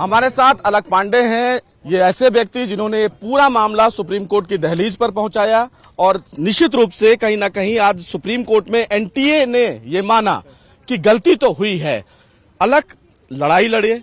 हमारे साथ अलख पांडे हैं। ये ऐसे व्यक्ति जिन्होंने पूरा मामला सुप्रीम कोर्ट की दहलीज पर पहुंचाया और निश्चित रूप से कहीं ना कहीं आज सुप्रीम कोर्ट में एनटीए ने ये माना कि गलती तो हुई है। अलख लड़ाई लड़े,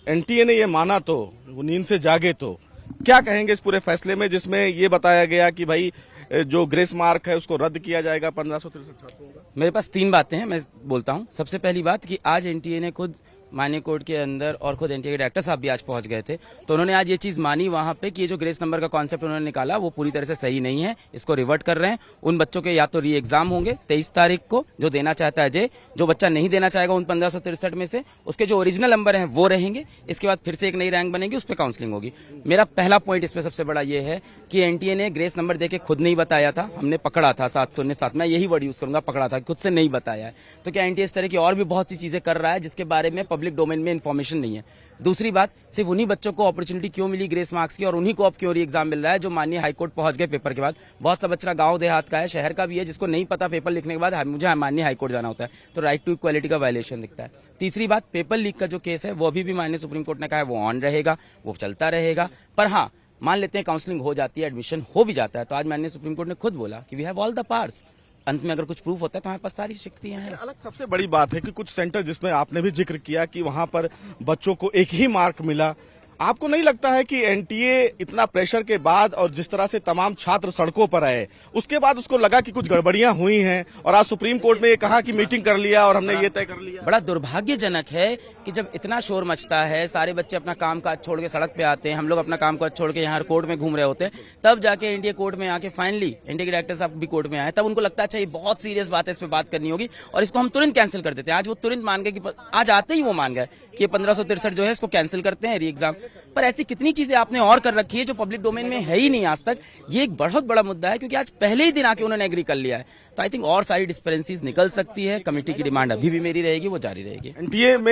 एनटीए ने ये माना तो वो नींद से जागे तो क्या कहेंगे इस पूरे फैसले में, जिसमें ये बताया गया कि भाई जो ग्रेस मार्क है उसको रद्द किया जाएगा 1563 छात्रों का। मेरे पास 3 बातें हैं, मैं बोलता हूं। सबसे पहली बात कि आज एनटीए ने खुद माननीय कोर्ट के अंदर और खुद एनटीए के डायरेक्टर साहब भी आज पहुंच गए थे, तो उन्होंने आज ये चीज मानी वहां पे कि ये जो ग्रेस नंबर का कॉन्सेप्ट उन्होंने निकाला वो पूरी तरह से सही नहीं है, इसको रिवर्ट कर रहे हैं। उन बच्चों के या तो री एग्जाम होंगे 23 तारीख को, जो देना चाहता है अजय, जो बच्चा नहीं देना चाहेगा उन 1563 में से उसके जो ओरिजिनल नंबर हैं वो रहेंगे। इसके बाद फिर से एक नई रैंक बनेगी, उस पर काउंसलिंग होगी। मेरा पहला पॉइंट इसमें सबसे बड़ा ये है कि एनटीए ने ग्रेस नंबर देके खुद नहीं बताया था, हमने पकड़ा था 707, मैं यही वर्ड यूज करूंगा, पकड़ा था, खुद से नहीं बताया है। तो क्या एनटीए इस तरह की और भी बहुत सी चीजें कर रहा है जिसके बारे में पब्लिक डोमेन में इन्फॉर्मेशन नहीं है। दूसरी बात, सिर्फ उन्हीं बच्चों को अपॉर्चुनिटी क्यों मिली ग्रेस मार्क्स की और उन्हीं को अब क्यों री एग्जाम मिल रहा है जो माननीय हाईकोर्ट पहुंच गए पेपर के बाद। बहुत सा बच्चा गांव देहात का है, शहर का भी है, जिसको नहीं पता पेपर लिखने के बाद मुझे माननीय हाईकोर्ट जाना होता है, तो राइट टू इक्वालिटी का वायलेशन दिखता है। तीसरी बात, पेपर लीक का जो केस है वो अभी भी माननीय सुप्रीम कोर्ट ने कहा है वो ऑन रहेगा, वो चलता रहेगा। पर हाँ, मान लेते हैं काउंसलिंग हो जाती है, एडमिशन हो भी जाता है, तो आज माननीय सुप्रीम कोर्ट ने खुद बोला कि we have all the powers. अंत में अगर कुछ प्रूफ होता है तो हमारे पास सारी शक्तियां हैं। अलग सबसे बड़ी बात है कि कुछ सेंटर जिसमें आपने भी जिक्र किया कि वहां पर बच्चों को एक ही मार्क मिला, आपको नहीं लगता है कि एनटीए इतना प्रेशर के बाद और जिस तरह से तमाम छात्र सड़कों पर आए उसके बाद उसको लगा कि कुछ गड़बड़ियां हुई हैं और आज सुप्रीम कोर्ट में ये कहा कि मीटिंग कर लिया और हमने ये तय कर लिया। बड़ा दुर्भाग्यजनक है कि जब इतना शोर मचता है, सारे बच्चे अपना काम काज छोड़ के सड़क पे आते हैं, हम लोग अपना काम काज छोड़ के यहाँ कोर्ट में घूम रहे होते हैं, तब जाके एनटीए कोर्ट में आके फाइनली एनटीए के डायरेक्टर साहब भी कोर्ट में आए, तब उनको लगता है अच्छा ये बहुत सीरियस बात है, इस पर बात करनी होगी और इसको हम तुरंत कैंसिल कर देते हैं। आज वो तुरंत मान गए कि आज आते ही वो मान गए कि 1563 जो है इसको कैंसिल करते हैं री एग्जाम। पर ऐसी कितनी चीजें आपने और कर रखी है जो पब्लिक डोमेन में है ही नहीं आज तक। ये एक बहुत बड़ा मुद्दा है क्योंकि आज पहले ही दिन आके उन्होंने एग्री कर लिया है, तो आई थिंक और सारी डिस्पेरेंसीज निकल सकती है। कमेटी की डिमांड अभी भी मेरी रहेगी, वो जारी रहेगी।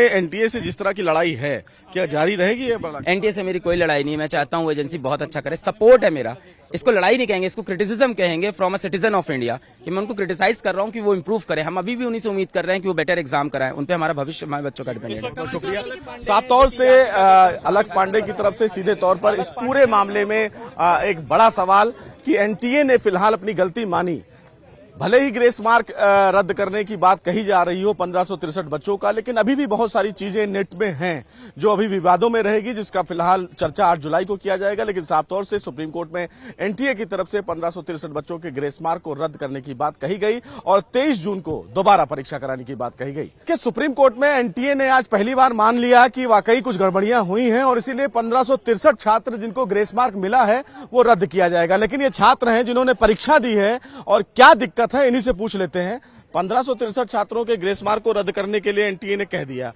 एनटीए से जिस तरह की लड़ाई है क्या जारी रहेगी? एनटीए से मेरी कोई लड़ाई नहीं है, मैं चाहता हूँ वो एजेंसी बहुत अच्छा करे, सपोर्ट है मेरा। इसको लड़ाई नहीं कहेंगे, इसको क्रिटिसिज्म कहेंगे from a citizen of India, कि मैं उनको क्रिटिसाइज कर रहा हूँ कि वो इंप्रूव करें। हम अभी भी उन्हीं से उम्मीद कर रहे हैं कि वो बेटर एग्जाम कराएं, उन पे हमारा भविष्य हमारे बच्चों का डिपेंडेंट है। शुक्रिया। साफ तौर से अलख पांडे की तरफ से सीधे तौर पर इस पूरे मामले में एक बड़ा सवाल कि एनटीए ने फिलहाल अपनी गलती मानी। भले ही ग्रेस मार्क रद्द करने की बात कही जा रही हो 1563 बच्चों का, लेकिन अभी भी बहुत सारी चीजें नेट में हैं जो अभी विवादों में रहेगी, जिसका फिलहाल चर्चा 8 जुलाई को किया जाएगा। लेकिन साफ तौर से सुप्रीम कोर्ट में एनटीए की तरफ से 1563 बच्चों के ग्रेस मार्क को रद्द करने की बात कही गई और 23 जून को दोबारा परीक्षा कराने की बात कही गई। कि सुप्रीम कोर्ट में एनटीए ने आज पहली बार मान लिया कि वाकई कुछ गड़बड़ियां हुई हैं और इसीलिए 1563 छात्र जिनको ग्रेस मार्क मिला है वो रद्द किया जाएगा। लेकिन ये छात्र हैं जिन्होंने परीक्षा दी है और क्या दिक्कत है, इन्हीं से पूछ लेते हैं। 1563 छात्रों के ग्रेस मार्क को रद्द करने के लिए एनटीए ने कह दिया।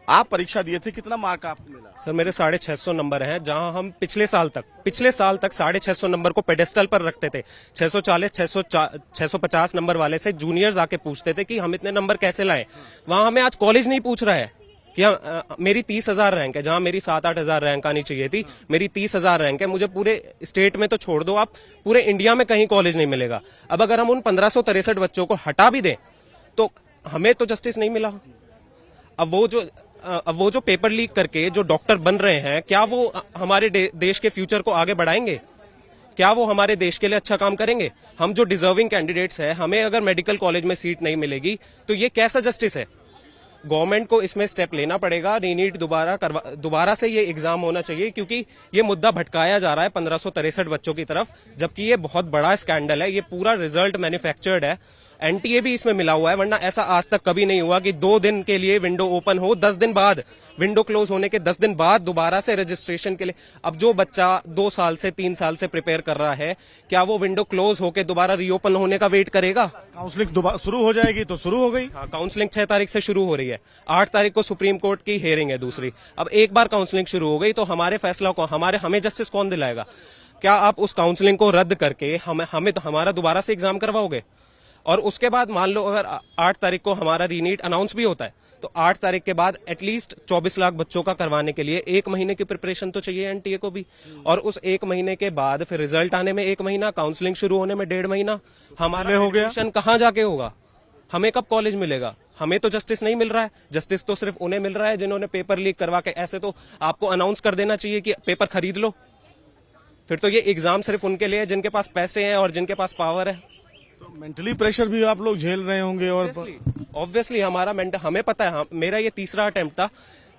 आप परीक्षा दिए थे, कितना मार्क आपको मिला? सर मेरे 650 नंबर हैं, जहां हम पिछले साल तक 650 नंबर को पेडेस्टल पर रखते थे। 640 650 नंबर वाले से जूनियर्स आके पूछते थे कि हम इतने नंबर कैसे लाएं। वहां हमें आज कॉलेज नहीं पूछ रहा है कि मेरी 30,000 रैंक है, जहां मेरी 7-8 हजार रैंक आनी चाहिए थी, मेरी 30,000 रैंक है। मुझे पूरे स्टेट में तो छोड़ दो, आप पूरे इंडिया में कहीं कॉलेज नहीं मिलेगा। अब अगर हम उन 1563 बच्चों को हटा भी दें तो हमें तो जस्टिस नहीं मिला। अब वो जो पेपर लीक करके जो डॉक्टर बन रहे हैं, क्या वो हमारे देश के फ्यूचर को आगे बढ़ाएंगे? क्या वो हमारे देश के लिए अच्छा काम करेंगे? हम जो डिजर्विंग कैंडिडेट्स हैं, हमें अगर मेडिकल कॉलेज में सीट नहीं मिलेगी तो ये कैसा जस्टिस है? गवर्नमेंट को इसमें स्टेप लेना पड़ेगा। रीनीट दोबारा से ये एग्जाम होना चाहिए, क्योंकि ये मुद्दा भटकाया जा रहा है 1563 बच्चों की तरफ, जबकि ये बहुत बड़ा स्कैंडल है। ये पूरा रिजल्ट मैन्युफैक्चर्ड है, एनटीए भी इसमें मिला हुआ है, वरना ऐसा आज तक कभी नहीं हुआ कि 2 दिन के लिए विंडो ओपन हो, 10 दिन बाद विंडो क्लोज होने के 10 दिन बाद दोबारा से रजिस्ट्रेशन के लिए। अब जो बच्चा 2 साल से 3 साल से प्रिपेयर कर रहा है, क्या वो विंडो क्लोज होकर दोबारा रीओपन होने का वेट करेगा? काउंसलिंग शुरू हो जाएगी तो शुरू हो गई। हाँ, काउंसलिंग 6 तारीख से शुरू हो रही है, 8 तारीख को सुप्रीम कोर्ट की हियरिंग है दूसरी। अब एक बार काउंसलिंग शुरू हो गई तो हमारे फैसला को हमें जस्टिस कौन दिलाएगा? क्या आप उस काउंसलिंग को रद्द करके हमारा दोबारा से एग्जाम करवाओगे? और उसके बाद मान लो अगर 8 तारीख को हमारा रीनीट अनाउंस भी होता है तो 8 तारीख के बाद एटलीस्ट 24 लाख बच्चों का करवाने के लिए 1 महीने की प्रिपरेशन तो चाहिए एनटीए को भी। और उस 1 महीने के बाद फिर रिजल्ट आने में 1 महीना, काउंसलिंग शुरू होने में 1.5 महीना, हमारा हो गया कहाँ जाके होगा? हमें कब कॉलेज मिलेगा? हमें तो जस्टिस नहीं मिल रहा है। जस्टिस तो सिर्फ उन्हें मिल रहा है जिन्होंने पेपर लीक करवा के, ऐसे तो आपको अनाउंस कर देना चाहिए कि पेपर खरीद लो। फिर तो ये एग्जाम सिर्फ उनके लिए है जिनके पास पैसे हैं और जिनके पास पावर है। तो मेंटली प्रेशर भी आप लोग झेल रहे होंगे और ऑब्वियसली हमें पता है, मेरा ये तीसरा अटेम्प्ट था।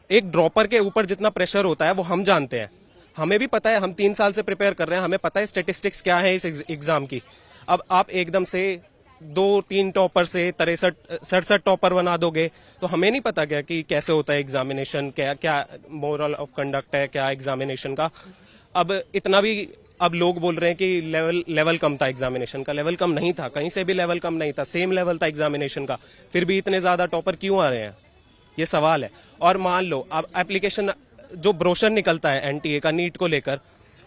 एक ड्रॉपर के ऊपर जितना प्रेशर होता है वो हम जानते हैं, हमें भी पता है, हम 3 साल से प्रिपेयर कर रहे हैं, हमें पता है स्टेटिस्टिक्स क्या है इस एग्जाम की। अब आप एकदम से 2-3 टॉपर से 67 टॉपर बना दोगे तो हमें नहीं पता क्या कि कैसे होता है एग्जामिनेशन, क्या मोरल ऑफ कंडक्ट है, क्या एग्जामिनेशन का। अब इतना भी अब लोग बोल रहे हैं कि लेवल कम था एग्जामिनेशन का। लेवल कम नहीं था, कहीं से भी लेवल कम नहीं था, सेम लेवल था एग्जामिनेशन का। फिर भी इतने ज्यादा टॉपर क्यों आ रहे हैं, ये सवाल है। और मान लो अब एप्लीकेशन जो ब्रोशर निकलता है एनटीए का नीट को लेकर,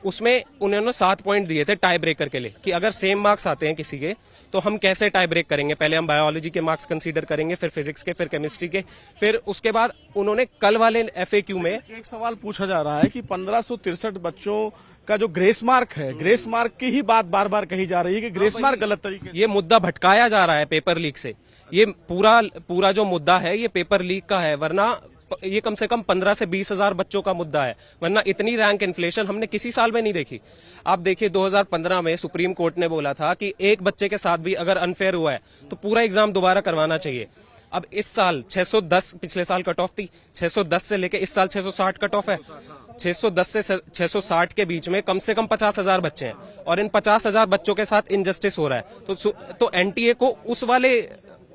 उसमें उन्होंने 7 पॉइंट दिए थे टाई ब्रेकर के लिए कि अगर सेम मार्क्स आते हैं किसी के तो हम कैसे टाई ब्रेक करेंगे। पहले हम बायोलॉजी के मार्क्स कंसीडर करेंगे, फिर फिजिक्स के, फिर केमिस्ट्री के, फिर उसके बाद उन्होंने कल वाले एफएक्यू में एक सवाल पूछा जा रहा है कि 1563 बच्चों का जो ग्रेस मार्क है, ग्रेस मार्क की ही बात बार बार कही जा रही है कि ग्रेस मार्क गलत तरीके से। ये मुद्दा भटकाया जा रहा है पेपर लीक से। ये पूरा जो मुद्दा है ये पेपर लीक का है, वरना ये कम से कम 15 से 20 हजार बच्चों का मुद्दा है। वरना इतनी रैंक इन्फ्लेशन हमने किसी साल में नहीं देखी। आप देखिए 2015 में सुप्रीम कोर्ट ने बोला था कि एक बच्चे के साथ भी अगर अनफेयर हुआ है तो पूरा एग्जाम दोबारा करवाना चाहिए। अब इस साल 610, पिछले साल कट ऑफ थी 610 से लेके इस साल 660 कट ऑफ है। 610 से 660 के बीच में कम से कम 50 हजार बच्चे हैं और इन 50 हजार बच्चों के साथ इनजस्टिस हो रहा है। तो एनटीए को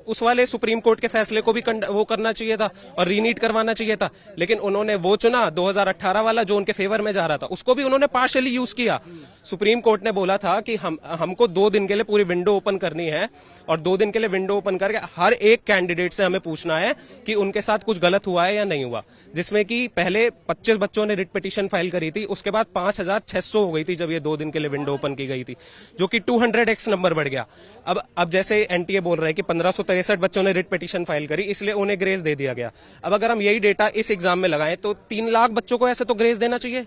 उस वाले सुप्रीम कोर्ट के फैसले को भी वो करना चाहिए था और रीनीट करवाना चाहिए था, लेकिन उन्होंने वो चुना 2018 वाला जो उनके फेवर में जा रहा था, उसको भी उन्होंने पार्शियली यूज किया। सुप्रीम कोर्ट ने बोला था कि हमको 2 दिन के लिए पूरी विंडो ओपन करनी है और 2 दिन के लिए विंडो ओपन करके हर एक कैंडिडेट से हमें पूछना है कि उनके साथ कुछ गलत हुआ है या नहीं हुआ। जिसमें कि पहले 25 बच्चों ने रिट पिटीशन फाइल करी थी, उसके बाद 5600 हो गई थी जब ये 2 दिन के लिए विंडो ओपन की गई थी, जो कि 200x नंबर बढ़ गया। अब जैसे एनटीए बोल रहे हैं कि 1563 बच्चों ने रिट पिटीशन फाइल करी इसलिए उन्हें ग्रेस दे दिया गया। अब अगर हम यही डेटा इस एग्जाम में लगाएं तो 3 लाख बच्चों को ऐसे तो ग्रेस देना चाहिए।